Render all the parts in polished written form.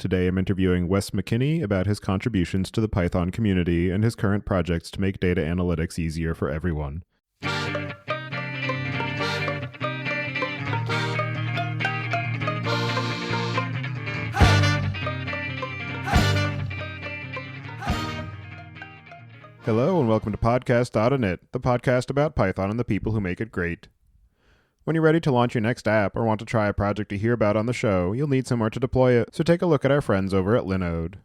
today I'm interviewing Wes McKinney about his contributions to the Python community and his current projects to make data analytics easier for everyone. Hello and welcome to Podcast.init, the podcast about Python and the people who make it great. When you're ready to launch your next app or want to try a project you hear about on the show, you'll need somewhere to deploy it, so take a look at our friends over at Linode.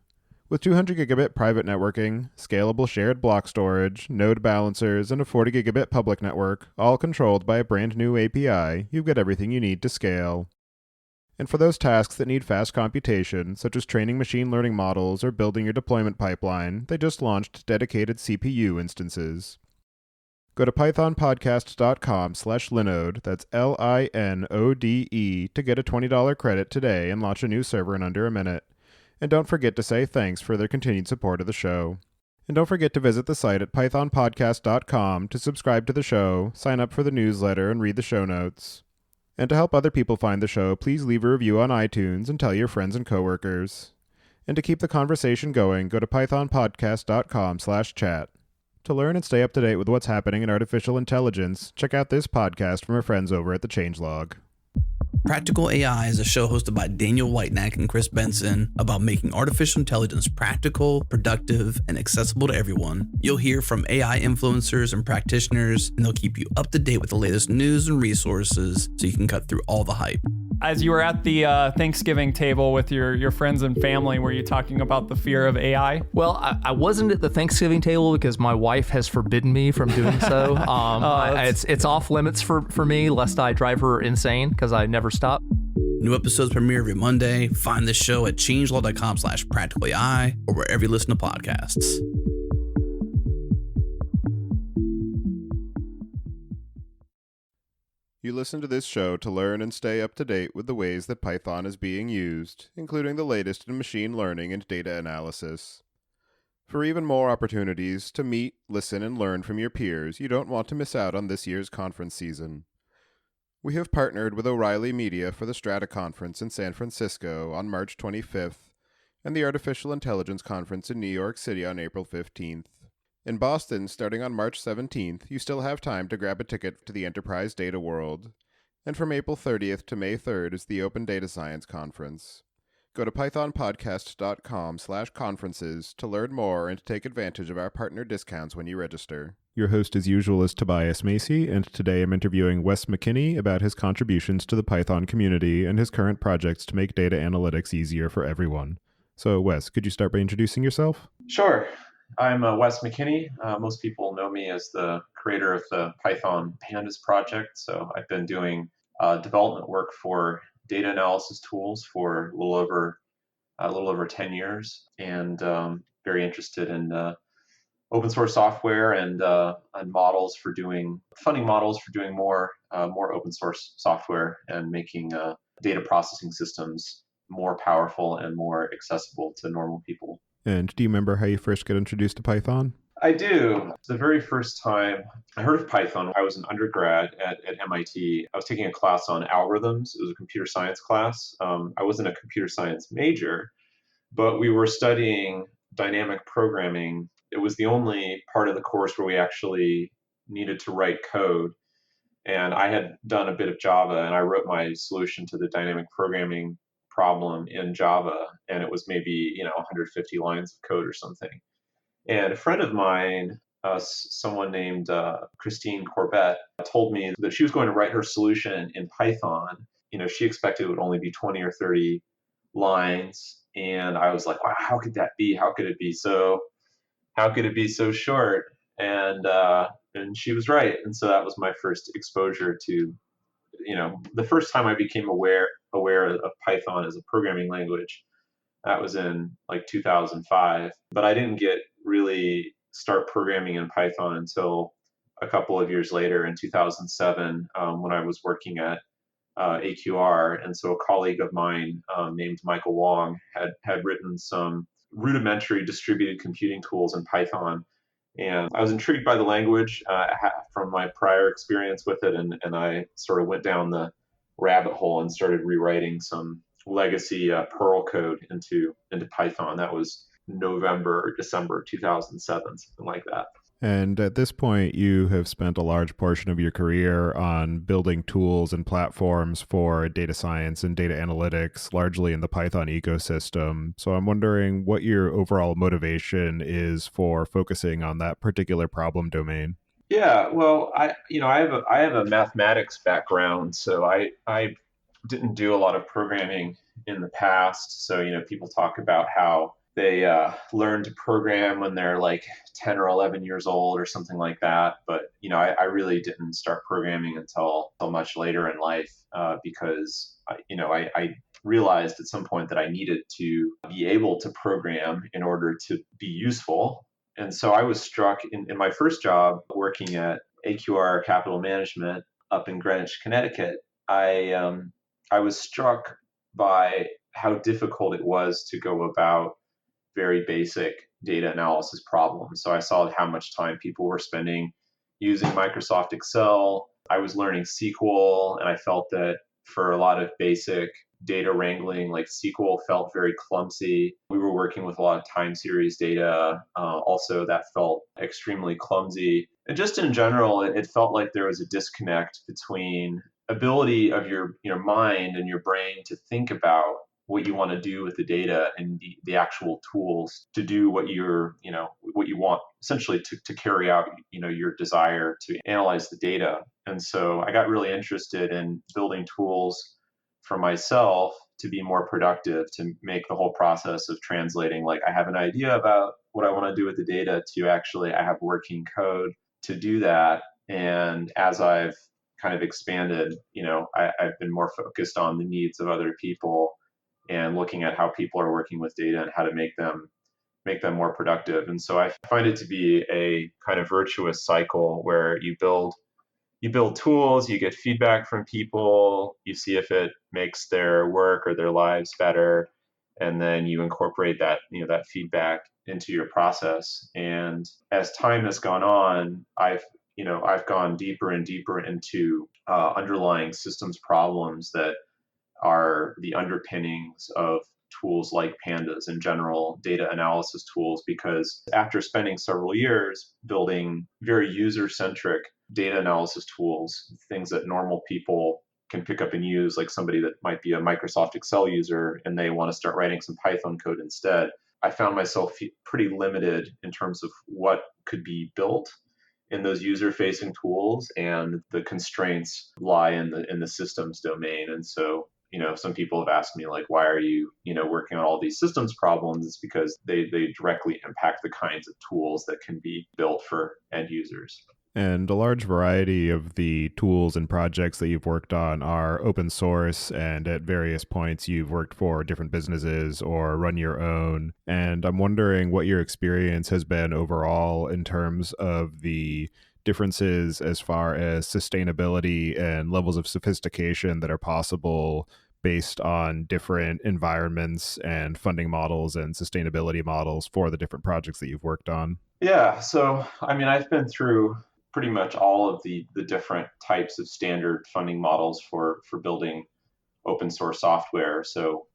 With 200 gigabit private networking, scalable shared block storage, node balancers, and a 40 gigabit public network, all controlled by a brand new API, you've got everything you need to scale. And for those tasks that need fast computation, such as training machine learning models or building your deployment pipeline, they just launched dedicated CPU instances. Go to pythonpodcast.com/linode, that's Linode, to get a $20 credit today and launch a new server in under a minute. And don't forget to say thanks for their continued support of the show. And don't forget to visit the site at pythonpodcast.com to subscribe to the show, sign up for the newsletter, and read the show notes. And to help other people find the show, please leave a review on iTunes and tell your friends and coworkers. And to keep the conversation going, go to pythonpodcast.com/chat. To learn and stay up to date with what's happening in artificial intelligence, check out this podcast from our friends over at the Changelog. Practical AI is a show hosted by Daniel Whitenack and Chris Benson about making artificial intelligence practical, productive, and accessible to everyone. You'll hear from AI influencers and practitioners, and they'll keep you up to date with the latest news and resources so you can cut through all the hype. As you were at the Thanksgiving table with your friends and family, were you talking about the fear of AI? Well, I wasn't at the Thanksgiving table because my wife has forbidden me from doing so. It's off limits for me, lest I drive her insane because I never stop. New episodes premiere every Monday. Find this show at changelog.com/practicalai or wherever you listen to podcasts. You listen to this show to learn and stay up to date with the ways that Python is being used, including the latest in machine learning and data analysis. For even more opportunities to meet, listen, and learn from your peers, you don't want to miss out on this year's conference season. We have partnered with O'Reilly Media for the Strata Conference in San Francisco on March 25th and the Artificial Intelligence Conference in New York City on April 15th. In Boston, starting on March 17th, you still have time to grab a ticket to the Enterprise Data World. And from April 30th to May 3rd is the Open Data Science Conference. Go to pythonpodcast.com/conferences to learn more and to take advantage of our partner discounts when you register. Your host as usual is Tobias Macey, and today I'm interviewing Wes McKinney about his contributions to the Python community and his current projects to make data analytics easier for everyone. So Wes, could you start by introducing yourself? Sure. I'm Wes McKinney. Most people know me as the creator of the Python Pandas project. So I've been doing development work for data analysis tools for a little over 10 years, and very interested in open source software and models for doing funding models for doing more open source software and making data processing systems more powerful and more accessible to normal people. And do you remember how you first got introduced to Python? I do. The very first time I heard of Python, I was an undergrad at MIT. I was taking a class on algorithms. It was a computer science class. I wasn't a computer science major, but we were studying dynamic programming. It was the only part of the course where we actually needed to write code. And I had done a bit of Java, and I wrote my solution to the dynamic programming problem in Java, and it was maybe 150 lines of code or something. And a friend of mine, someone named Christine Corbett, told me that she was going to write her solution in Python. She expected it would only be 20 or 30 lines, and I was like, wow, how could that be? How could it be so short? And she was right. And so that was my first exposure to, the first time I became aware of Python as a programming language. That was in like 2005, but I didn't really start programming in Python until a couple of years later in 2007 when I was working at AQR. And so a colleague of mine named Michael Wong had written some rudimentary distributed computing tools in Python. And I was intrigued by the language from my prior experience with it. And I sort of went down the rabbit hole and started rewriting some legacy Perl code into Python. That was November or December 2007, something like that. And at this point, you have spent a large portion of your career on building tools and platforms for data science and data analytics, largely in the Python ecosystem. So I'm wondering what your overall motivation is for focusing on that particular problem domain. Yeah, well, I have a mathematics background, so I didn't do a lot of programming in the past. So, people talk about how they learn to program when they're like 10 or 11 years old or something like that. But, I really didn't start programming until much later in life because, I realized at some point that I needed to be able to program in order to be useful. And so I was struck in my first job working at AQR Capital Management up in Greenwich, Connecticut. I was struck by how difficult it was to go about very basic data analysis problems. So I saw how much time people were spending using Microsoft Excel. I was learning SQL, and I felt that for a lot of basic data wrangling, like SQL felt very clumsy. We were working with a lot of time series data. Also, that felt extremely clumsy. And just in general, it felt like there was a disconnect between ability of your mind and your brain to think about what you want to do with the data and the actual tools to do what what you want, essentially to carry out your desire to analyze the data. And so I got really interested in building tools for myself to be more productive, to make the whole process of translating, like I have an idea about what I want to do with the data, to actually I have working code to do that. And as I've kind of expanded, I've been more focused on the needs of other people and looking at how people are working with data and how to make them more productive. And so I find it to be a kind of virtuous cycle where you build tools, you get feedback from people, you see if it makes their work or their lives better, and then you incorporate that that feedback into your process. And as time has gone on, I've gone deeper and deeper into underlying systems problems that are the underpinnings of tools like Pandas and general data analysis tools, because after spending several years building very user-centric data analysis tools, things that normal people can pick up and use, like somebody that might be a Microsoft Excel user and they want to start writing some Python code instead, I found myself pretty limited in terms of what could be built in those user-facing tools, and the constraints lie in the systems domain. And so some people have asked me, like, why are you, working on all these systems problems? It's because they directly impact the kinds of tools that can be built for end users. And a large variety of the tools and projects that you've worked on are open source, and at various points you've worked for different businesses or run your own. And I'm wondering what your experience has been overall in terms of the differences as far as sustainability and levels of sophistication that are possible based on different environments and funding models and sustainability models for the different projects that you've worked on. Yeah, so I've been through pretty much all of the different types of standard funding models for building open source software. So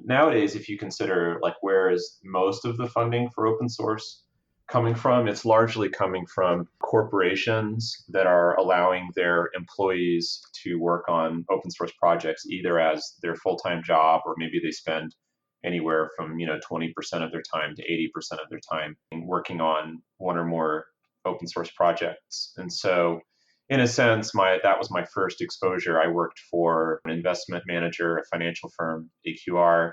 nowadays, if you consider like where is most of the funding for open source coming from, it's largely coming from corporations that are allowing their employees to work on open source projects either as their full-time job, or maybe they spend anywhere from 20% of their time to 80% of their time working on one or more open source projects. And so in a sense, that was my first exposure. I worked for an investment manager, a financial firm, AQR.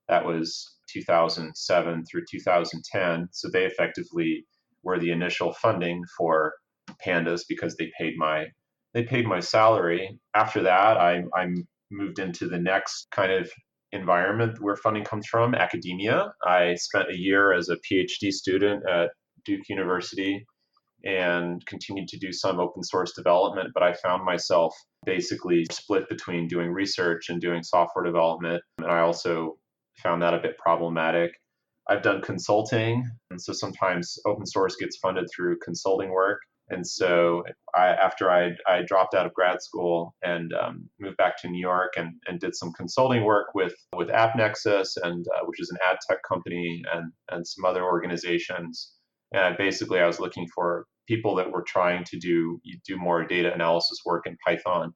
That was 2007 through 2010. So they effectively were the initial funding for Pandas because they paid my salary. After that, I moved into the next kind of environment where funding comes from, academia. I spent a year as a PhD student at Duke University and continued to do some open source development, but I found myself basically split between doing research and doing software development. And I also found that a bit problematic. I've done consulting, and so sometimes open source gets funded through consulting work. And so after I dropped out of grad school and moved back to New York and did some consulting work with AppNexus, and which is an ad tech company, and some other organizations. And I was looking for people that were trying to do more data analysis work in Python.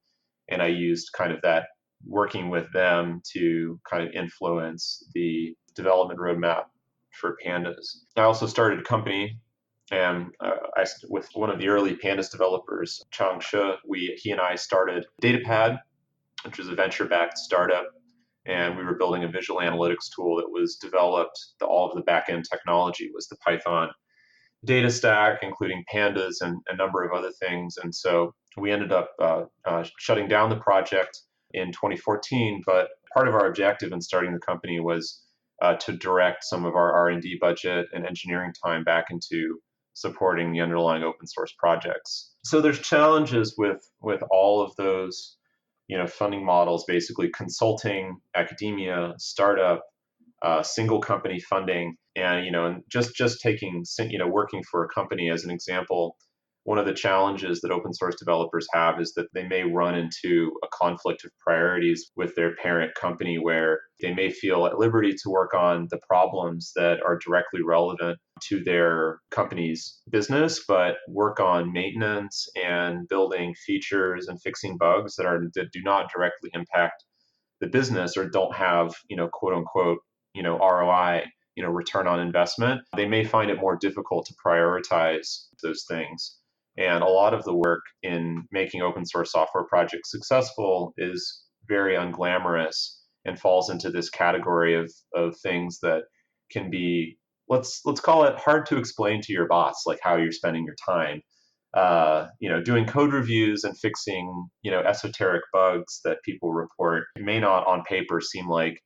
And I used kind of that working with them to kind of influence the development roadmap for Pandas. I also started a company, and with one of the early Pandas developers, Chang Shi, he and I started DataPad, which was a venture-backed startup, and we were building a visual analytics tool that was developed. All of the back-end technology was the Python data stack, including Pandas and a number of other things. And so we ended up shutting down the project in 2014. But part of our objective in starting the company was to direct some of our R&D budget and engineering time back into supporting the underlying open source projects. So there's challenges with all of those, funding models, basically consulting, academia, startup, single company funding, and just taking, working for a company as an example. One of the challenges that open source developers have is that they may run into a conflict of priorities with their parent company, where they may feel at liberty to work on the problems that are directly relevant to their company's business, but work on maintenance and building features and fixing bugs that do not directly impact the business, or don't have, quote unquote, ROI, return on investment. They may find it more difficult to prioritize those things. And a lot of the work in making open source software projects successful is very unglamorous and falls into this category of things that can be, let's call it, hard to explain to your boss, like how you're spending your time. Doing code reviews and fixing, esoteric bugs that people report. It may not on paper seem like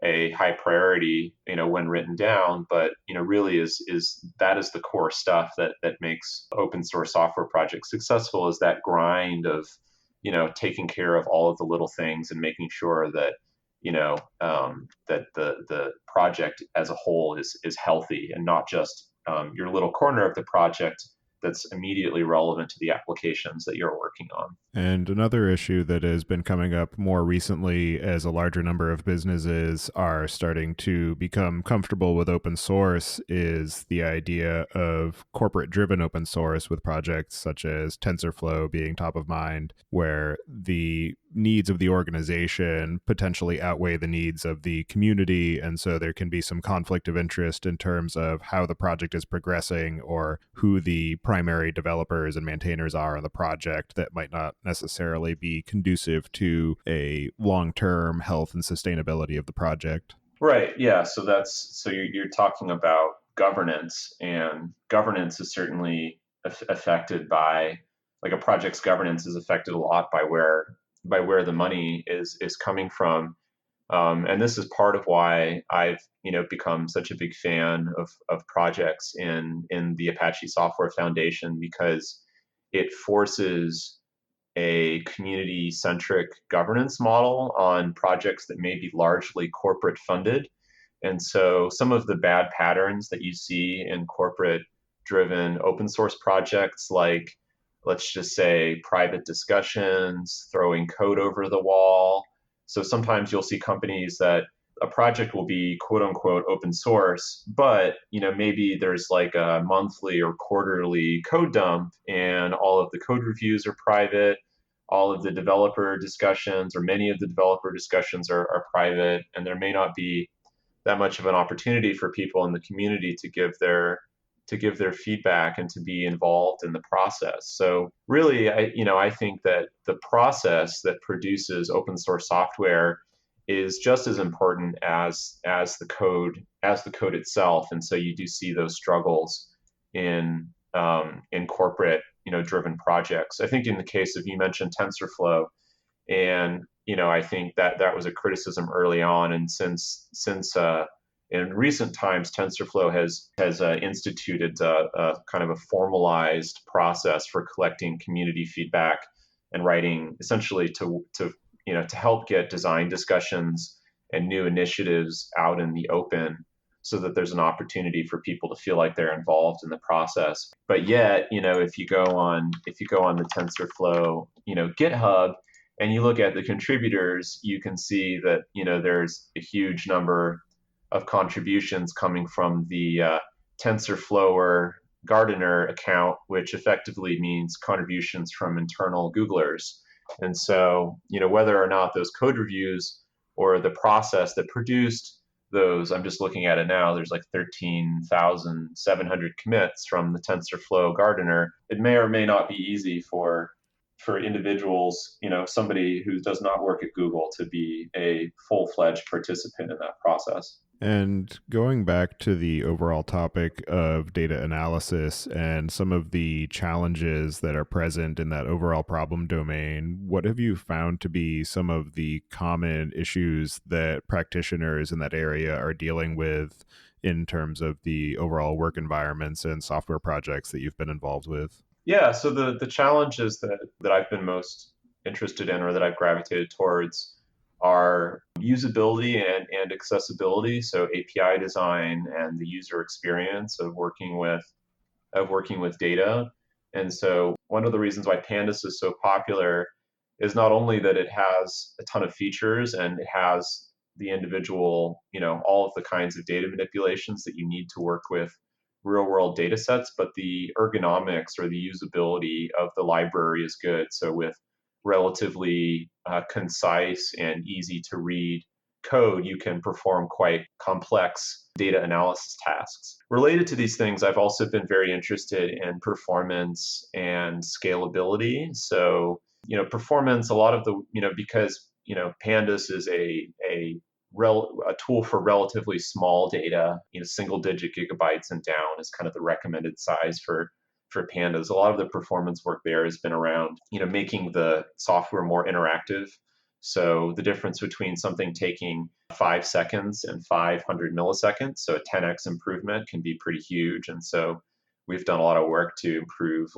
a high priority, when written down, but really is the core stuff that makes open source software projects successful, is that grind of taking care of all of the little things and making sure that that the project as a whole is healthy, and not just your little corner of the project that's immediately relevant to the applications that you're working on. And another issue that has been coming up more recently, as a larger number of businesses are starting to become comfortable with open source, is the idea of corporate-driven open source, with projects such as TensorFlow being top of mind, where the needs of the organization potentially outweigh the needs of the community, and so there can be some conflict of interest in terms of how the project is progressing, or who the primary developers and maintainers are on the project, that might not necessarily be conducive to a long-term health and sustainability of the project. Right. Yeah. So you're talking about governance, and governance is certainly affected by, like, a project's governance is affected a lot by where the money is coming from. And this is part of why I've become such a big fan of projects in the Apache Software Foundation, because it forces a community-centric governance model on projects that may be largely corporate funded. And so some of the bad patterns that you see in corporate-driven open source projects, like, let's just say, private discussions, throwing code over the wall. So sometimes you'll see companies that a project will be quote unquote open source, but maybe there's like a monthly or quarterly code dump, and all of the code reviews are private. All of the developer discussions, or many of the developer discussions, are private, and there may not be that much of an opportunity for people in the community to give their feedback and to be involved in the process. So really, I think that the process that produces open source software is just as important as the code itself. And so you do see those struggles in corporate driven projects. I think in the case of, you mentioned TensorFlow, and I think that was a criticism early on, and since in recent times, TensorFlow has instituted a kind of a formalized process for collecting community feedback and writing, essentially to help get design discussions and new initiatives out in the open, so that there's an opportunity for people to feel like they're involved in the process. But yet, if you go on the TensorFlow, GitHub, and you look at the contributors, you can see that, there's a huge number of contributions coming from the TensorFlower Gardener account, which effectively means contributions from internal Googlers. And so, whether or not those code reviews or the process that produced those, I'm just looking at it now, there's like 13,700 commits from the TensorFlow Gardener. It may or may not be easy for individuals, somebody who does not work at Google to be a full-fledged participant in that process. And going back to the overall topic of data analysis and some of the challenges that are present in that overall problem domain, what have you found to be some of the common issues that practitioners in that area are dealing with in terms of the overall work environments and software projects that you've been involved with? Yeah, so the challenges that I've been most interested in, or that I've gravitated towards, are usability and accessibility. So API design and the user experience of working with data. And so one of the reasons why Pandas is so popular is not only that it has a ton of features and it has the individual, all of the kinds of data manipulations that you need to work with real world data sets, but the ergonomics or the usability of the library is good. So with relatively concise and easy to read code, you can perform quite complex data analysis tasks. Related to these things, I've also been very interested in performance and scalability. So, performance, a lot of the, because, Pandas is a tool for relatively small data, single digit gigabytes and down is kind of the recommended size for Pandas. A lot of the performance work there has been around, making the software more interactive. So the difference between something taking 5 seconds and 500 milliseconds, so a 10x improvement, can be pretty huge. And so we've done a lot of work to improve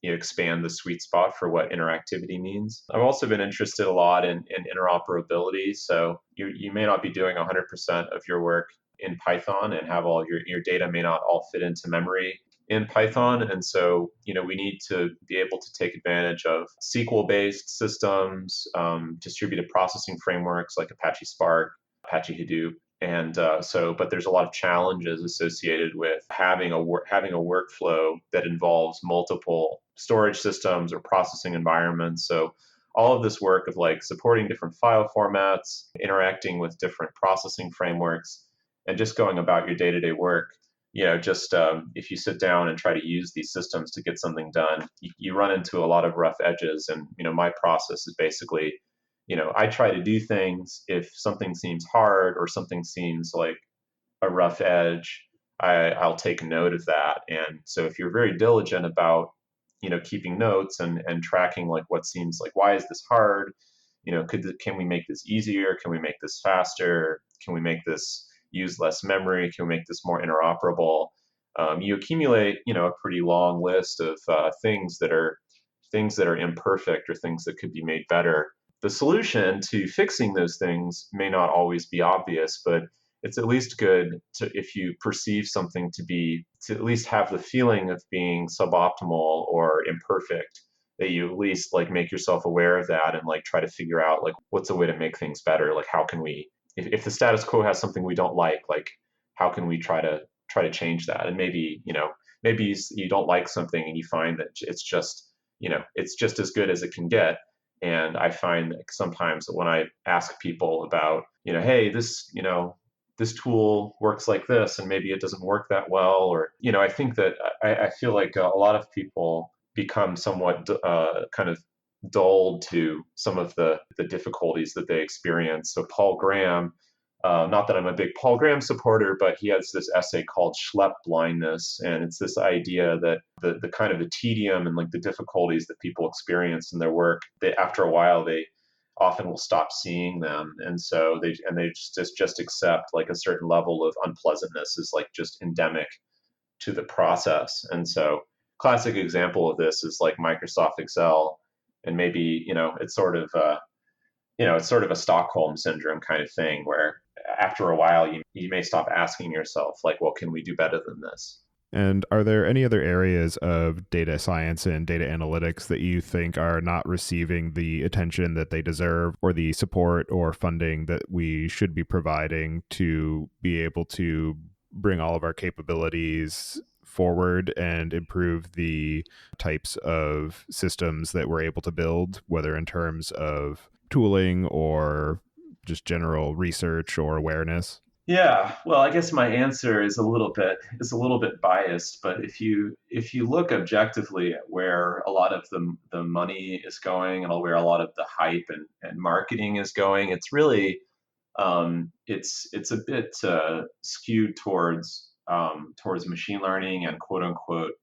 expand the sweet spot for what interactivity means. I've also been interested a lot in interoperability. So you may not be doing 100% of your work in Python and have all your data may not all fit into memory in Python. And so, we need to be able to take advantage of SQL-based systems, distributed processing frameworks like Apache Spark, Apache Hadoop. And but there's a lot of challenges associated with having a workflow that involves multiple storage systems or processing environments. So all of this work of supporting different file formats, interacting with different processing frameworks, and just going about your day-to-day work, if you sit down and try to use these systems to get something done, you run into a lot of rough edges. And, my process is basically, I try to do things. If something seems hard or something seems like a rough edge, I'll take note of that. And so if you're very diligent about, keeping notes and tracking what seems like, why is this hard? Can we make this easier? Can we make this faster? Can we make this use less memory? Can we make this more interoperable? You accumulate, a pretty long list of things that are imperfect or things that could be made better. The solution to fixing those things may not always be obvious, but it's at least good to, if you perceive something to at least have the feeling of being suboptimal or imperfect, that you at least make yourself aware of that and try to figure out what's a way to make things better. How can we, if the status quo has something we don't like, how can we try to change that? And maybe you don't like something and you find that it's just as good as it can get. And I find that sometimes when I ask people about, hey, this tool works like this, and maybe it doesn't work that well, or, I think that I feel like a lot of people become somewhat kind of dulled to some of the difficulties that they experience. So Paul Graham, not that I'm a big Paul Graham supporter, but he has this essay called Schlep Blindness. And it's this idea that the kind of the tedium and the difficulties that people experience in their work, that after a while, they often will stop seeing them. And so they just accept a certain level of unpleasantness is just endemic to the process. And so classic example of this is Microsoft Excel. And maybe, it's sort of a Stockholm syndrome kind of thing, where after a while, you may stop asking yourself, like, well, can we do better than this? And are there any other areas of data science and data analytics that you think are not receiving the attention that they deserve, or the support or funding that we should be providing to be able to bring all of our capabilities forward and improve the types of systems that we're able to build, whether in terms of tooling or just general research or awareness? Yeah, well, I guess my answer is a little bit biased, but if you look objectively at where a lot of the money is going and where a lot of the hype and marketing is going, it's really it's a bit skewed towards machine learning and quote unquote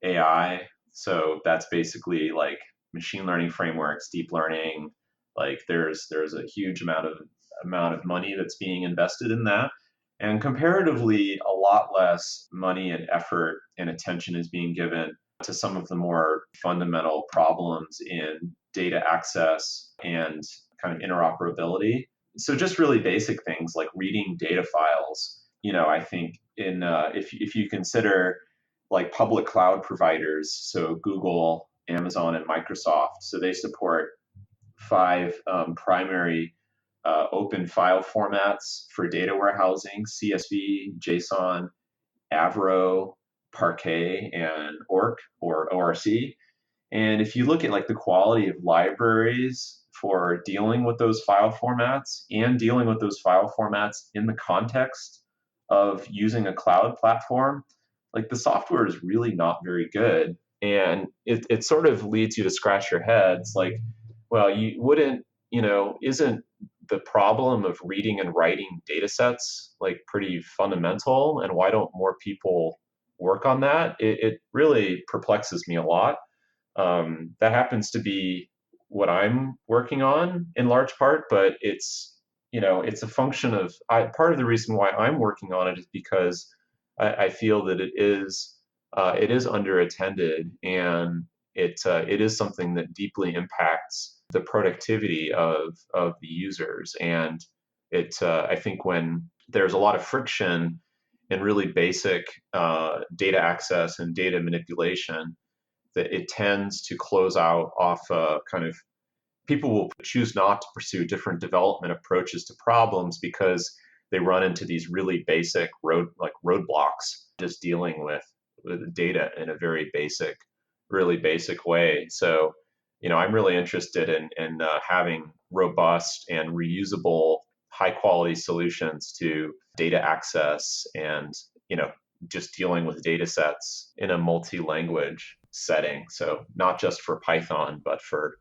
AI. So that's basically like machine learning frameworks, deep learning. Like there's a huge amount of money that's being invested in that. And comparatively, a lot less money and effort and attention is being given to some of the more fundamental problems in data access and kind of interoperability. So just really basic things like reading data files. I think if you consider like public cloud providers, so Google, Amazon, and Microsoft, so they support 5 primary open file formats for data warehousing: CSV, JSON, Avro, Parquet, and ORC. And if you look at like the quality of libraries for dealing with those file formats and dealing with those file formats in the context of using a cloud platform, like the software is really not very good. And it sort of leads you to scratch your head. It's like, well, you wouldn't, isn't the problem of reading and writing data sets like pretty fundamental? And why don't more people work on that? It really perplexes me a lot. That happens to be what I'm working on in large part, but it's a function of part of the reason why I'm working on it is because I feel that it is underattended, and it is something that deeply impacts the productivity of the users. And I think when there's a lot of friction in really basic data access and data manipulation, that it tends to close out off kind of, people will choose not to pursue different development approaches to problems because they run into these really basic roadblocks just dealing with the data in a really basic way. So, I'm really interested in having robust and reusable, high quality solutions to data access and, just dealing with data sets in a multi-language setting. So not just for Python, but for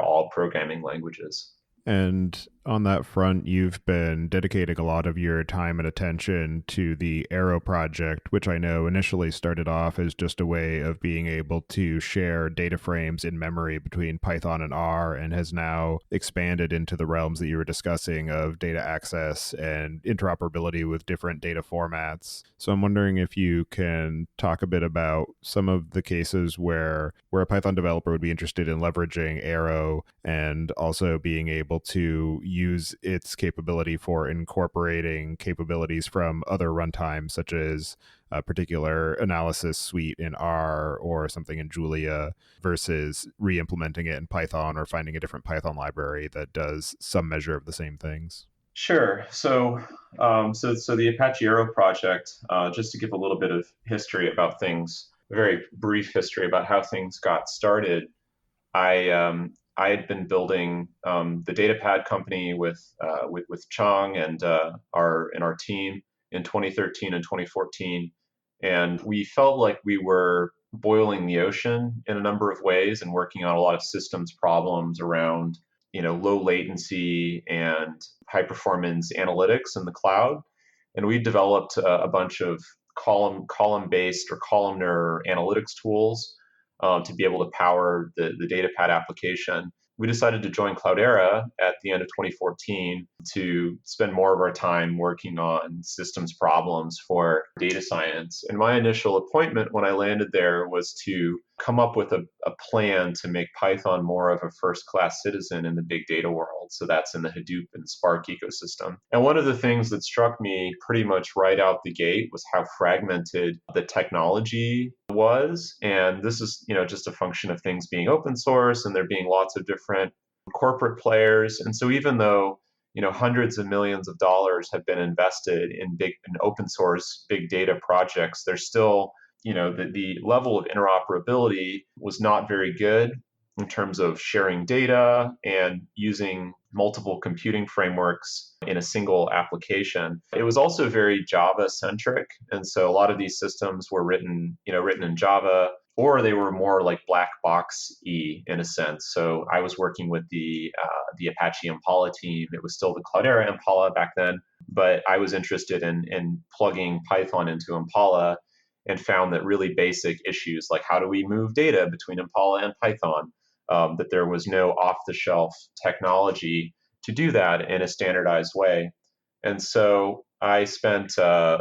all programming languages. And on that front, you've been dedicating a lot of your time and attention to the Arrow project, which I know initially started off as just a way of being able to share data frames in memory between Python and R, and has now expanded into the realms that you were discussing of data access and interoperability with different data formats. So I'm wondering if you can talk a bit about some of the cases where a Python developer would be interested in leveraging Arrow and also being able to use its capability for incorporating capabilities from other runtimes, such as a particular analysis suite in R or something in Julia, versus re-implementing it in Python or finding a different Python library that does some measure of the same things. Sure. So the Apache Arrow project, just to give a little bit of history about things, a very brief history about how things got started. I had been building the DataPad company with Chang and our team in 2013 and 2014, and we felt like we were boiling the ocean in a number of ways and working on a lot of systems problems around low latency and high performance analytics in the cloud. And we developed a bunch of column based or columnar analytics tools to be able to power the DataPad application. We decided to join Cloudera at the end of 2014 to spend more of our time working on systems problems for data science. And my initial appointment when I landed there was to come up with a plan to make Python more of a first-class citizen in the big data world. So that's in the Hadoop and Spark ecosystem. And one of the things that struck me pretty much right out the gate was how fragmented the technology was. And this is, just a function of things being open source and there being lots of different corporate players. And so even though hundreds of millions of dollars have been invested in open source big data projects, there's still, the level of interoperability was not very good in terms of sharing data and using multiple computing frameworks in a single application. It was also very Java centric. And so a lot of these systems were written in Java, or they were more like black box-y in a sense. So I was working with the Apache Impala team. It was still the Cloudera Impala back then, but I was interested in plugging Python into Impala and found that really basic issues like how do we move data between Impala and Python, that there was no off-the-shelf technology to do that in a standardized way. And so I spent a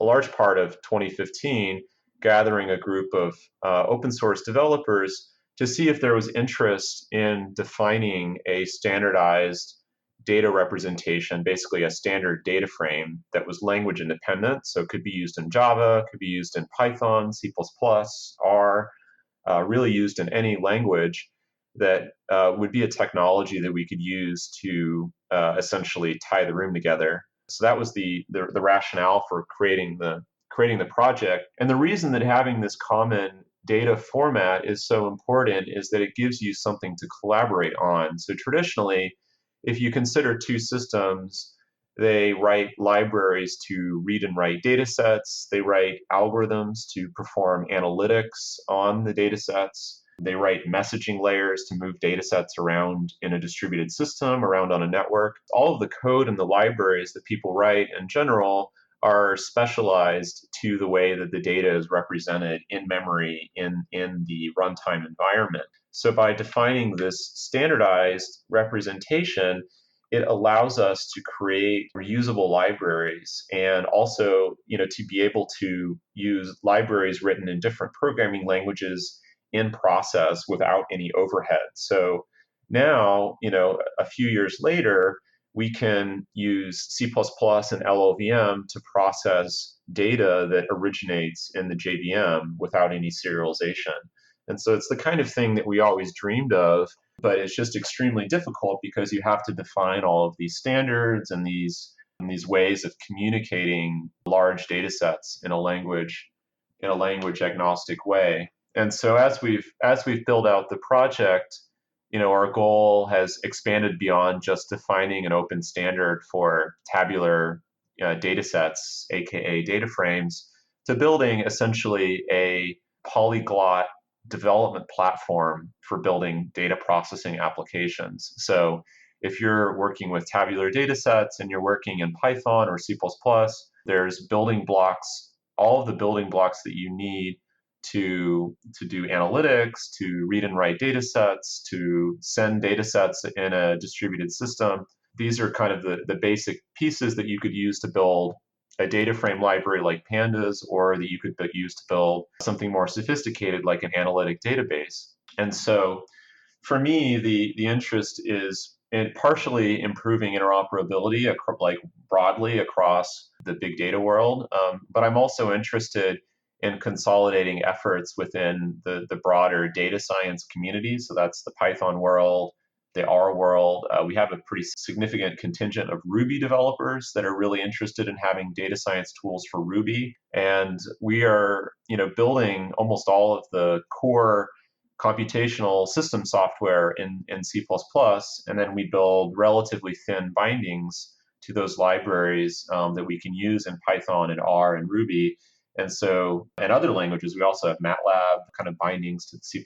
large part of 2015 gathering a group of open source developers to see if there was interest in defining a standardized data representation, basically a standard data frame that was language independent. So it could be used in Java, could be used in Python, C++, R, really used in any language that would be a technology that we could use to essentially tie the room together. So that was the rationale for creating the project. And the reason that having this common data format is so important is that it gives you something to collaborate on. So traditionally, if you consider two systems, they write libraries to read and write data sets. They write algorithms to perform analytics on the data sets. They write messaging layers to move data sets around in a distributed system, around on a network. All of the code and the libraries that people write in general are specialized to the way that the data is represented in memory in the runtime environment. So by defining this standardized representation, it allows us to create reusable libraries and also, to be able to use libraries written in different programming languages in process without any overhead. So now, a few years later, we can use C++ and LLVM to process data that originates in the JVM without any serialization. And so it's the kind of thing that we always dreamed of, but it's just extremely difficult because you have to define all of these standards and these ways of communicating large data sets in a language agnostic way. And so as we've built out the project, our goal has expanded beyond just defining an open standard for tabular data sets, aka data frames, to building essentially a polyglot development platform for building data processing applications. So if you're working with tabular data sets and you're working in Python or C++, there's building blocks, all of the building blocks that you need to do analytics, to read and write data sets, to send data sets in a distributed system. These are kind of the basic pieces that you could use to build a data frame library like Pandas, or that you could use to build something more sophisticated like an analytic database. And so for me, the interest is in partially improving interoperability like broadly across the big data world. But I'm also interested in consolidating efforts within the broader data science community. So that's the Python world, the R world. We have a pretty significant contingent of Ruby developers that are really interested in having data science tools for Ruby. And we are, building almost all of the core computational system software in C++, and then we build relatively thin bindings to those libraries that we can use in Python and R and Ruby. And so in other languages, we also have MATLAB kind of bindings to C++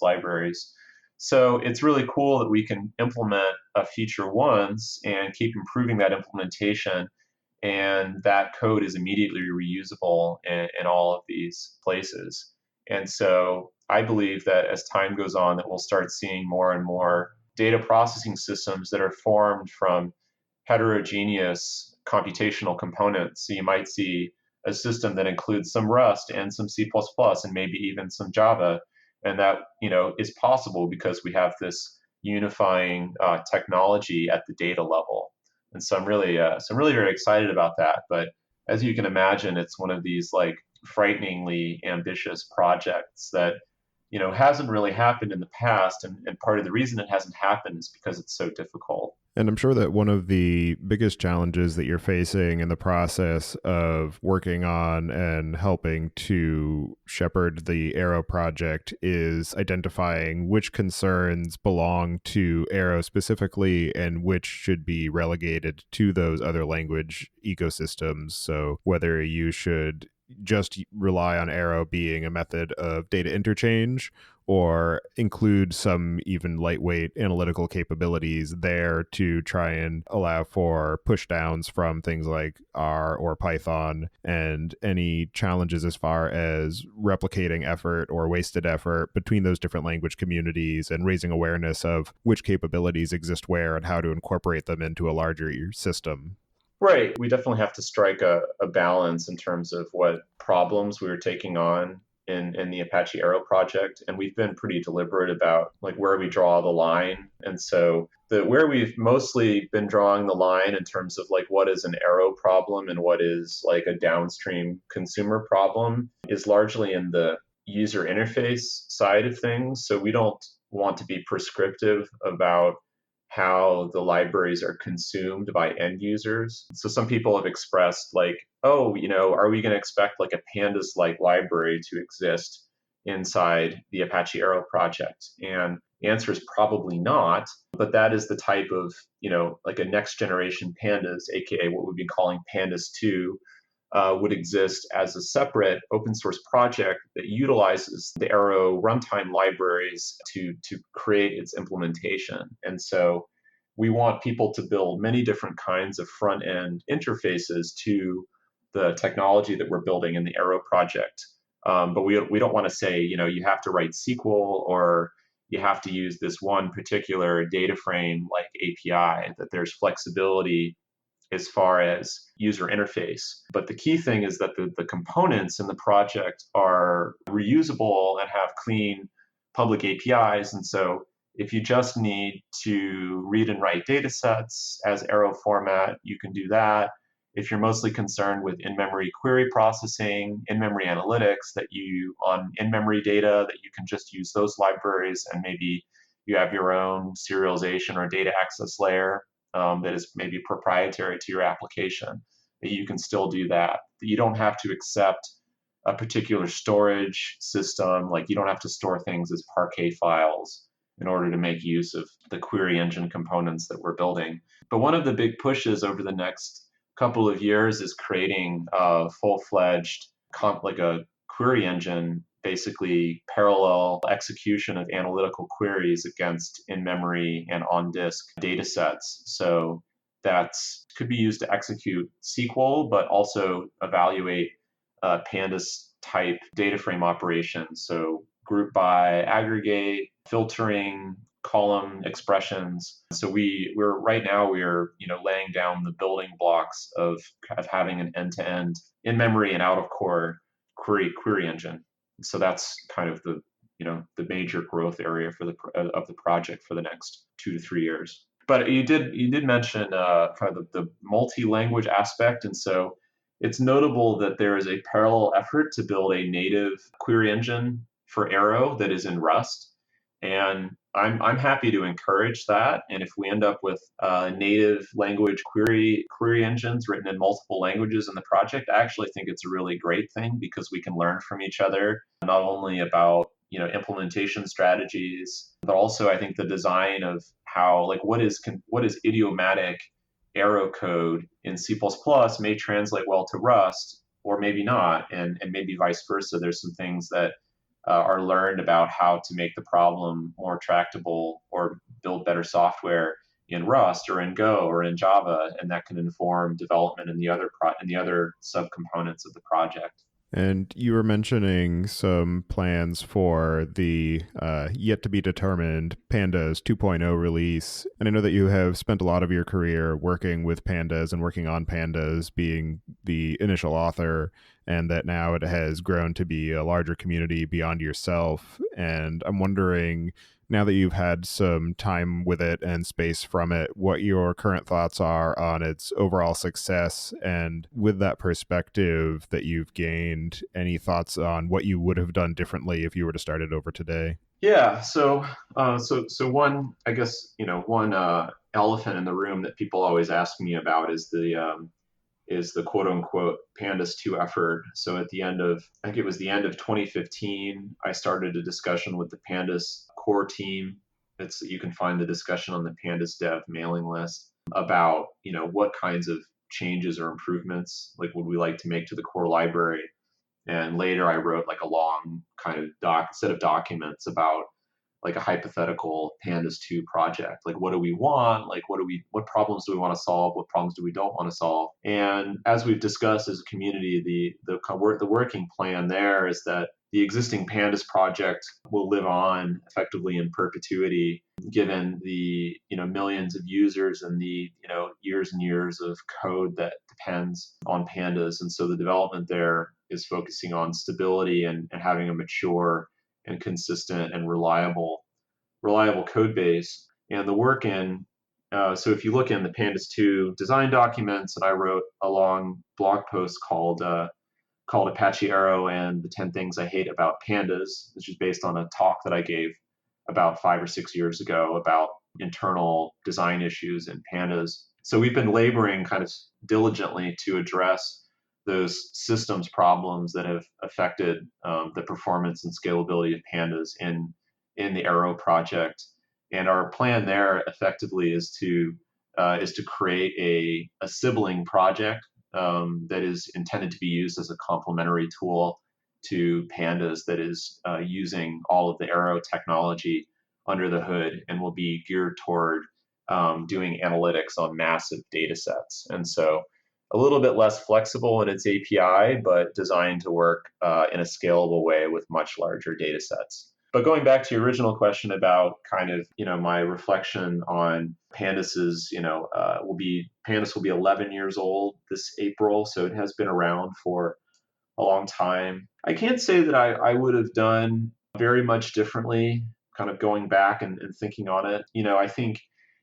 libraries. So it's really cool that we can implement a feature once and keep improving that implementation. And that code is immediately reusable in all of these places. And so I believe that as time goes on, that we'll start seeing more and more data processing systems that are formed from heterogeneous computational components. So you might see a system that includes some Rust and some C++ and maybe even some Java. And that, is possible because we have this unifying technology at the data level. And so I'm really very excited about that. But as you can imagine, it's one of these like frighteningly ambitious projects that hasn't really happened in the past. And part of the reason it hasn't happened is because it's so difficult. And I'm sure that one of the biggest challenges that you're facing in the process of working on and helping to shepherd the Arrow project is identifying which concerns belong to Arrow specifically and which should be relegated to those other language ecosystems. So whether you should just rely on Arrow being a method of data interchange or include some even lightweight analytical capabilities there to try and allow for pushdowns from things like R or Python, and any challenges as far as replicating effort or wasted effort between those different language communities and raising awareness of which capabilities exist where and how to incorporate them into a larger system. Right. We definitely have to strike a balance in terms of what problems we were taking on in the Apache Arrow project. And we've been pretty deliberate about like where we draw the line. And so where we've mostly been drawing the line in terms of like what is an Arrow problem and what is like a downstream consumer problem is largely in the user interface side of things. So we don't want to be prescriptive about how the libraries are consumed by end users. So some people have expressed like, oh, are we going to expect like a Pandas-like library to exist inside the Apache Arrow project? And the answer is probably not, but that is the type of, like a next generation Pandas, aka what we've been calling Pandas 2, would exist as a separate open source project that utilizes the Arrow runtime libraries to create its implementation. And so we want people to build many different kinds of front end interfaces to the technology that we're building in the Arrow project. But we don't want to say, you have to write SQL or you have to use this one particular data frame like API, that there's flexibility as far as user interface. But the key thing is that the components in the project are reusable and have clean public APIs. And so if you just need to read and write data sets as Arrow format, you can do that. If you're mostly concerned with in-memory query processing, in-memory analytics, that you on in-memory data, that you can just use those libraries, and maybe you have your own serialization or data access layer that is maybe proprietary to your application, that you can still do that. You don't have to accept a particular storage system, like you don't have to store things as Parquet files in order to make use of the query engine components that we're building. But one of the big pushes over the next couple of years is creating a full-fledged, like a query engine, basically parallel execution of analytical queries against in-memory and on-disk data sets. So that could be used to execute SQL, but also evaluate Pandas type data frame operations. So group by, aggregate, filtering, column expressions. So we're right now laying down the building blocks of having an end-to-end in-memory and out-of-core query engine. So that's kind of the major growth area of the project for the next 2 to 3 years. But you did mention kind of the multi-language aspect, and so it's notable that there is a parallel effort to build a native query engine for Arrow that is in Rust, and I'm happy to encourage that. And if we end up with native language query engines written in multiple languages in the project, I actually think it's a really great thing because we can learn from each other, not only about implementation strategies, but also I think the design of how, like, what is idiomatic Arrow code in C++ may translate well to Rust, or maybe not, and maybe vice versa. There's some things that are learned about how to make the problem more tractable or build better software in Rust or in Go or in Java, and that can inform development in the other subcomponents of the project. And you were mentioning some plans for the yet to be determined Pandas 2.0 release. And I know that you have spent a lot of your career working with Pandas and working on Pandas, being the initial author, and that now it has grown to be a larger community beyond yourself. And I'm wondering, now that you've had some time with it and space from it, what your current thoughts are on its overall success, and with that perspective that you've gained, any thoughts on what you would have done differently if you were to start it over today? Yeah. So one, I guess, one elephant in the room that people always ask me about is the quote unquote Pandas 2 effort. So at the end of, I think it was the end of 2015, I started a discussion with the Pandas core team. You can find the discussion on the Pandas dev mailing list about, what kinds of changes or improvements like would we like to make to the core library. And later I wrote like a long kind of set of documents about like a hypothetical Pandas 2 project. Like, what do we want? Like, what problems do we want to solve? What problems do we don't want to solve? And as we've discussed as a community, the working plan there is that the existing Pandas project will live on effectively in perpetuity, given the millions of users and the years and years of code that depends on Pandas. And so the development there is focusing on stability and having a mature and consistent and reliable code base. And the work so if you look in the Pandas 2 design documents, and I wrote a long blog post called Apache Arrow and the 10 Things I Hate About Pandas, which is based on a talk that I gave about 5 or 6 years ago about internal design issues in Pandas. So we've been laboring kind of diligently to address those systems problems that have affected the performance and scalability of Pandas in the Arrow project. And our plan there effectively is to create a sibling project that is intended to be used as a complementary tool to Pandas that is using all of the Arrow technology under the hood and will be geared toward doing analytics on massive data sets. And so a little bit less flexible in its API, but designed to work in a scalable way with much larger data sets. But going back to your original question about kind of, my reflection on Pandas's, Pandas will be 11 years old this April. So it has been around for a long time. I can't say that I would have done very much differently, kind of going back and thinking on it. I think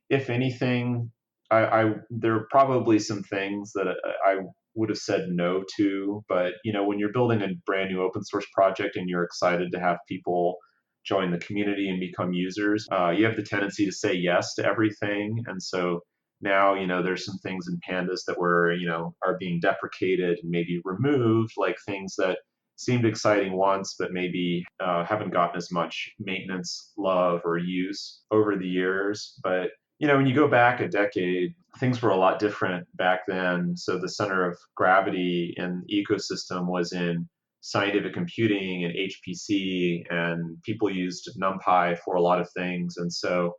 if anything, there are probably some things that I would have said no to, but when you're building a brand new open source project and you're excited to have people join the community and become users, you have the tendency to say yes to everything. And so now, there's some things in Pandas that are being deprecated and maybe removed, like things that seemed exciting once, but maybe haven't gotten as much maintenance, love, or use over the years. But when you go back a decade, things were a lot different back then. So the center of gravity in the ecosystem was in scientific computing and HPC, and people used NumPy for a lot of things. And so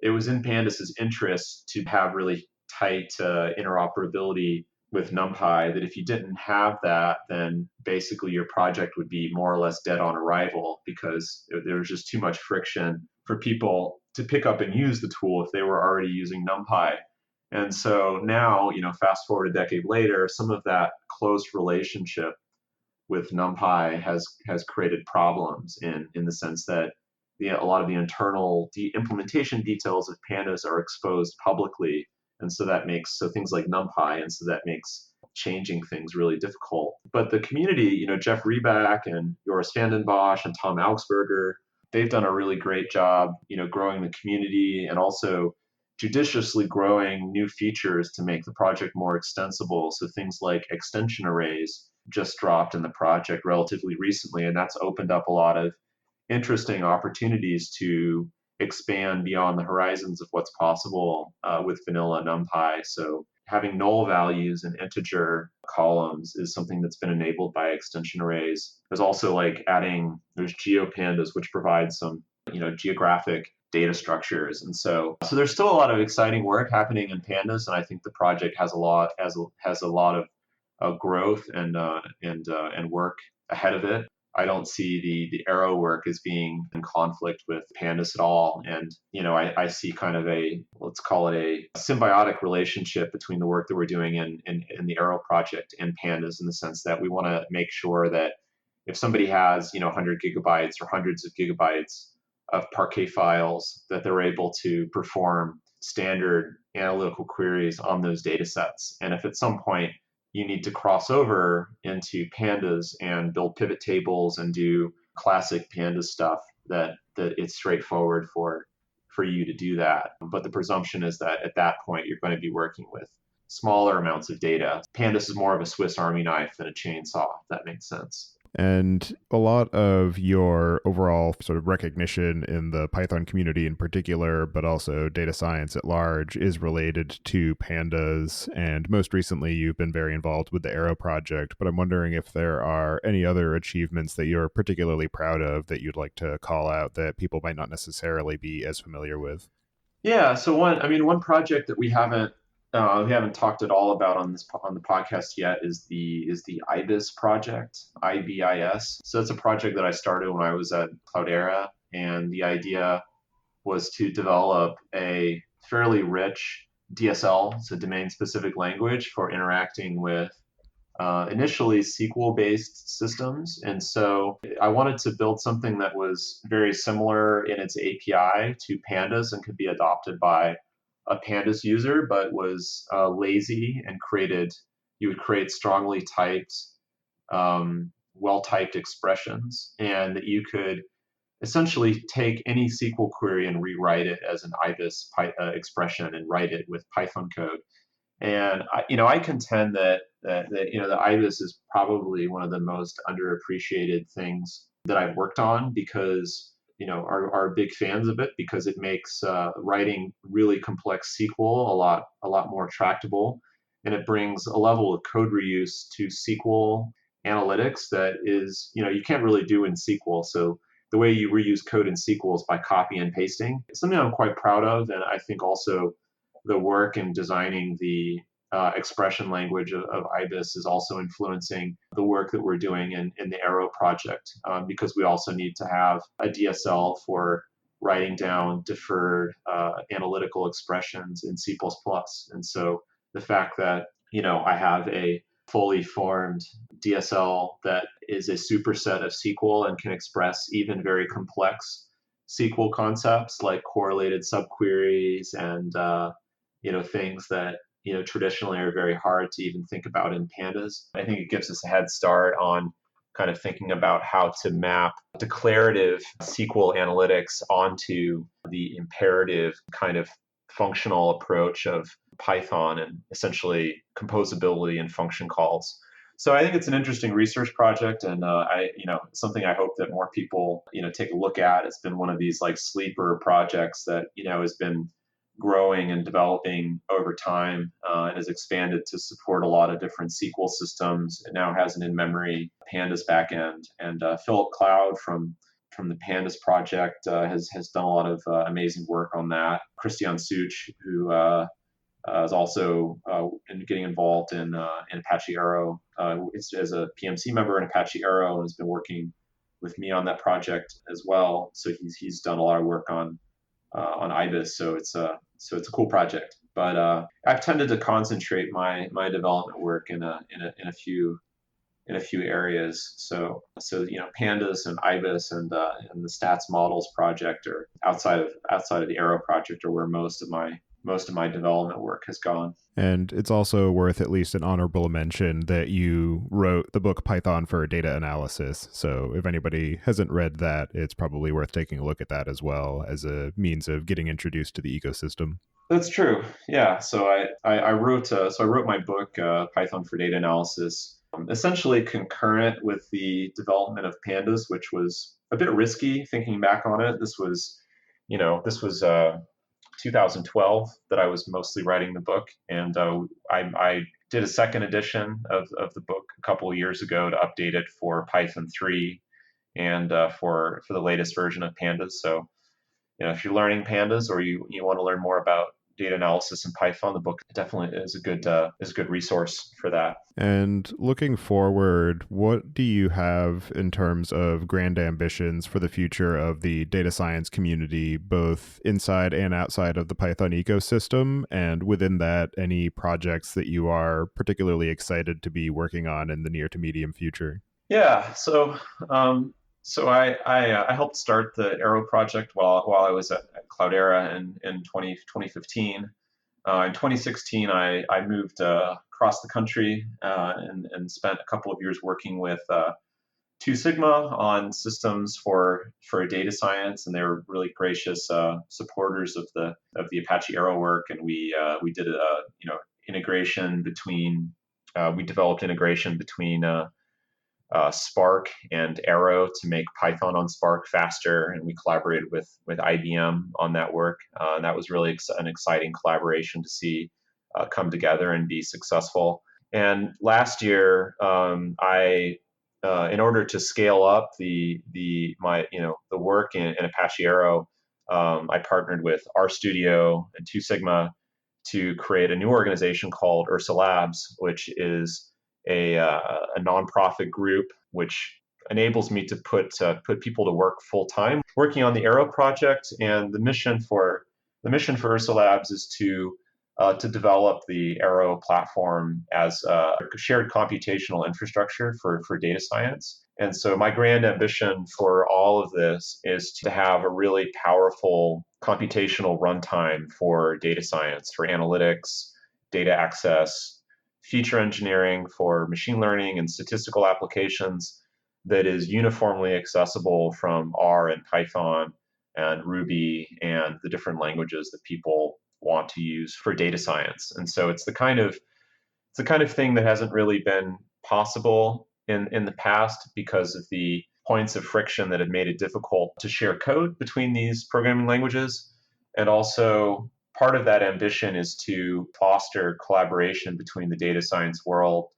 it was in Pandas's interest to have really tight interoperability with NumPy, that if you didn't have that, then basically your project would be more or less dead on arrival, because there was just too much friction for people to pick up and use the tool if they were already using NumPy. And so now, fast forward a decade later, some of that close relationship with NumPy has created problems in the sense that a lot of the internal implementation details of Pandas are exposed publicly, and so things like NumPy, and so that makes changing things really difficult. But the community, Jeff Reback and Joris Vandenbosch and Tom Augsburger, they've done a really great job, growing the community and also judiciously growing new features to make the project more extensible. So things like extension arrays just dropped in the project relatively recently, and that's opened up a lot of interesting opportunities to expand beyond the horizons of what's possible with vanilla NumPy. So having null values and integer columns is something that's been enabled by extension arrays. There's also there's GeoPandas, which provides some geographic data structures. And so there's still a lot of exciting work happening in Pandas, and I think the project has a lot of growth and work ahead of it. I don't see the Arrow work as being in conflict with Pandas at all. And, I see kind of let's call it a symbiotic relationship between the work that we're doing in the Arrow project and Pandas, in the sense that we want to make sure that if somebody has, 100 gigabytes or hundreds of gigabytes of Parquet files, that they're able to perform standard analytical queries on those data sets. And if at some point you need to cross over into Pandas and build pivot tables and do classic Pandas stuff, that it's straightforward for you to do that. But the presumption is that at that point, you're going to be working with smaller amounts of data. Pandas is more of a Swiss Army knife than a chainsaw, if that makes sense. And a lot of your overall sort of recognition in the Python community in particular, but also data science at large, is related to Pandas. And most recently, you've been very involved with the Arrow project. But I'm wondering if there are any other achievements that you're particularly proud of that you'd like to call out that people might not necessarily be as familiar with. Yeah. So one project that we haven't talked at all about on the podcast yet is the IBIS project, IBIS. So it's a project that I started when I was at Cloudera, and the idea was to develop a fairly rich DSL, so domain-specific language, for interacting with initially SQL-based systems. And so I wanted to build something that was very similar in its API to Pandas and could be adopted by a Pandas user, but was lazy and you would create strongly typed, well-typed expressions, and that you could essentially take any SQL query and rewrite it as an IBIS expression and write it with Python code. And I contend that the IBIS is probably one of the most underappreciated things that I've worked on, because are big fans of it, because it makes writing really complex SQL a lot more tractable, and it brings a level of code reuse to SQL analytics that is, you can't really do in SQL. So the way you reuse code in SQL is by copy and pasting. It's something I'm quite proud of, and I think also the work in designing the expression language of IBIS is also influencing the work that we're doing in the Arrow project, because we also need to have a DSL for writing down deferred analytical expressions in C++. And so the fact that, I have a fully formed DSL that is a superset of SQL and can express even very complex SQL concepts like correlated subqueries and things that traditionally are very hard to even think about in Pandas. I think it gives us a head start on kind of thinking about how to map declarative SQL analytics onto the imperative kind of functional approach of Python, and essentially composability and function calls. So I think it's an interesting research project, and something I hope that more people take a look at. It's been one of these like sleeper projects that has been growing and developing over time, and has expanded to support a lot of different SQL systems. It now has an in-memory Pandas backend, and Philip Cloud from the Pandas project has done a lot of amazing work on that. Christian Such, who is also getting involved in Apache Arrow as a PMC member in Apache Arrow, and has been working with me on that project as well. So he's done a lot of work on IBIS. So it's a cool project. But I've tended to concentrate my development work in a few areas. So Pandas and IBIS and the stats models project, or outside of the Arrow project, are where most of my development work has gone. And it's also worth at least an honorable mention that you wrote the book Python for Data Analysis. So if anybody hasn't read that, it's probably worth taking a look at that as well, as a means of getting introduced to the ecosystem. That's true. Yeah. So I wrote my book Python for Data Analysis essentially concurrent with the development of Pandas, which was a bit risky thinking back on it. This was 2012 that I was mostly writing the book, and I did a second edition of the book a couple of years ago to update it for Python 3 and for the latest version of Pandas. So if you're learning Pandas, or you want to learn more about data analysis in Python, the book definitely is a good resource for that. And looking forward, what do you have in terms of grand ambitions for the future of the data science community, both inside and outside of the Python ecosystem? And within that, any projects that you are particularly excited to be working on in the near to medium future? Yeah, I helped start the Arrow project while I was at Cloudera in 2015. In 2016, I moved across the country and spent a couple of years working with Two Sigma on systems for data science, and they were really gracious supporters of the Apache Arrow work, and we did integration between we developed integration between Spark and Arrow to make Python on Spark faster, and we collaborated with IBM on that work. And that was really an exciting collaboration to see come together and be successful. And last year, in order to scale up the work in Apache Arrow, I partnered with RStudio and Two Sigma to create a new organization called Ursa Labs, which is a nonprofit group which enables me to put people to work full time working on the Arrow project. And the mission for Ursa Labs is to develop the Arrow platform as a shared computational infrastructure for data science. And so my grand ambition for all of this is to have a really powerful computational runtime for data science, for analytics, data access, feature engineering, for machine learning and statistical applications that is uniformly accessible from R and Python and Ruby and the different languages that people want to use for data science. And so it's the kind of thing that hasn't really been possible in the past because of the points of friction that have made it difficult to share code between these programming languages. And also, part of that ambition is to foster collaboration between the data science world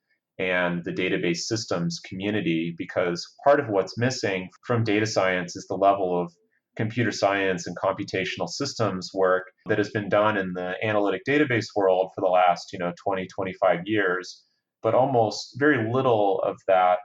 and the database systems community, because part of what's missing from data science is the level of computer science and computational systems work that has been done in the analytic database world for the last 20, 25 years. But almost very little of that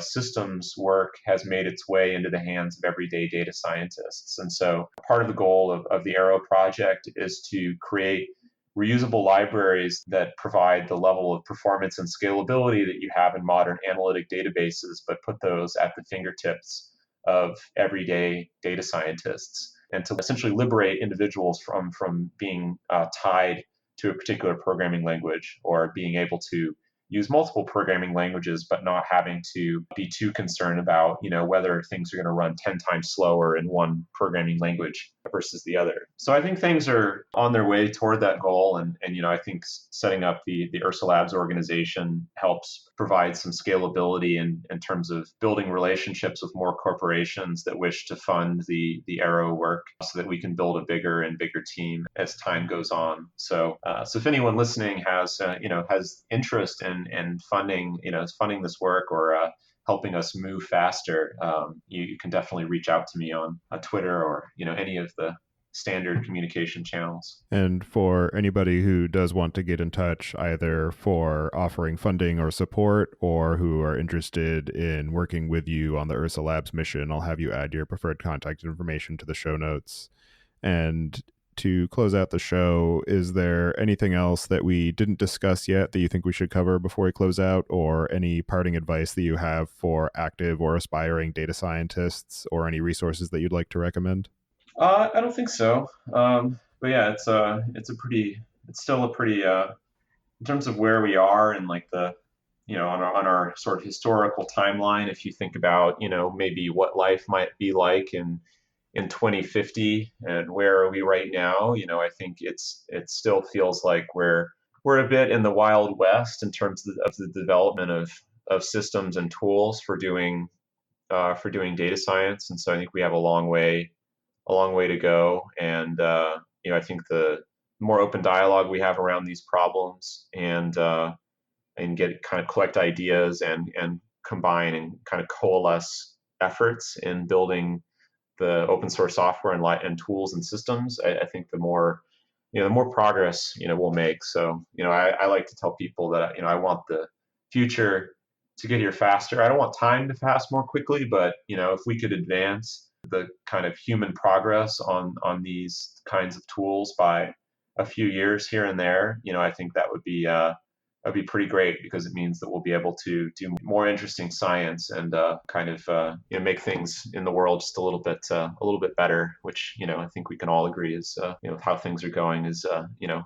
systems work has made its way into the hands of everyday data scientists. And so part of the goal of the Arrow project is to create reusable libraries that provide the level of performance and scalability that you have in modern analytic databases, but put those at the fingertips of everyday data scientists, and to essentially liberate individuals from being tied to a particular programming language, or being able to use multiple programming languages, but not having to be too concerned about, whether things are going to run 10 times slower in one programming language versus the other. So I think things are on their way toward that goal. And I think setting up the Ursa Labs organization helps provide some scalability in terms of building relationships with more corporations that wish to fund the Arrow work, so that we can build a bigger and bigger team as time goes on. So if anyone listening has interest in funding this work, or helping us move faster, you can definitely reach out to me on Twitter or any of the standard communication channels. And for anybody who does want to get in touch, either for offering funding or support, or who are interested in working with you on the Ursa Labs mission, I'll have you add your preferred contact information to the show notes. And to close out the show, is there anything else that we didn't discuss yet that you think we should cover before we close out, or any parting advice that you have for active or aspiring data scientists, or any resources that you'd like to recommend? I don't think so. But yeah, it's still a pretty in terms of where we are and like the on our sort of historical timeline. If you think about maybe what life might be like in 2050 and where are we right now, I think it still feels like we're a bit in the Wild West in terms of the development of systems and tools for doing data science. And so I think we have a long way to go. And I think the more open dialogue we have around these problems, and collect ideas and combine and kind of coalesce efforts in building the open source software and tools and systems, I think the more the more progress, we'll make. So, I like to tell people that, I want the future to get here faster. I don't want time to pass more quickly, but, if we could advance the kind of human progress on these kinds of tools by a few years here and there, I think that'd be pretty great, because it means that we'll be able to do more interesting science and make things in the world just a little bit better, which I think we can all agree is how things are going is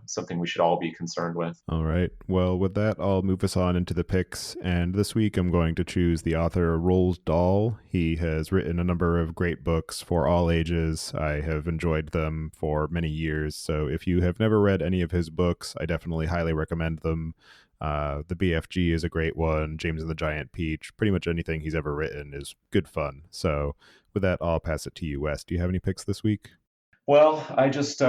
something we should all be concerned with. All right. Well, with that, I'll move us on into the picks. And this week, I'm going to choose the author Roald Dahl. He has written a number of great books for all ages. I have enjoyed them for many years. So if you have never read any of his books, I definitely highly recommend them. The BFG is a great one. James and the Giant Peach. Pretty much anything he's ever written is good fun. So with that, I'll pass it to you, Wes. Do you have any picks this week? Well, I just,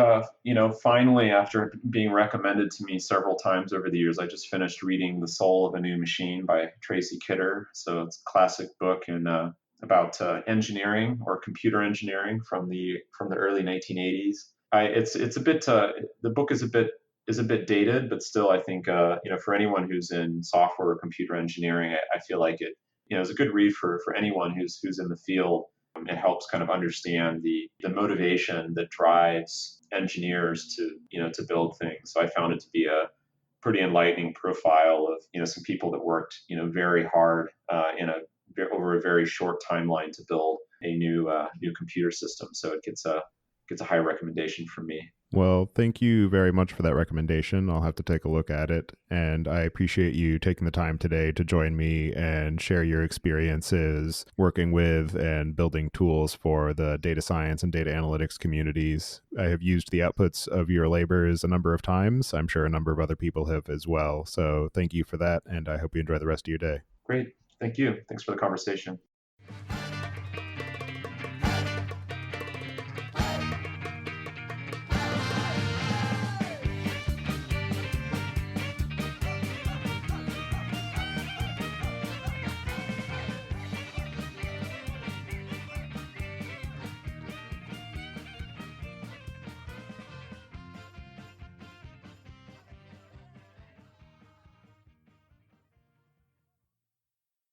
finally, after being recommended to me several times over the years, I just finished reading The Soul of a New Machine by Tracy Kidder. So it's a classic book about engineering or computer engineering from the early 1980s. It's a bit, the book is a bit dated, but still, I think, for anyone who's in software or computer engineering, I feel like it, is a good read for anyone who's in the field. It helps kind of understand the motivation that drives engineers to build things. So I found it to be a pretty enlightening profile of, some people that worked, very hard over a very short timeline to build a new computer system. So it gets a high recommendation from me. Well, thank you very much for that recommendation. I'll have to take a look at it. And I appreciate you taking the time today to join me and share your experiences working with and building tools for the data science and data analytics communities. I have used the outputs of your labors a number of times. I'm sure a number of other people have as well. So thank you for that. And I hope you enjoy the rest of your day. Great. Thank you. Thanks for the conversation.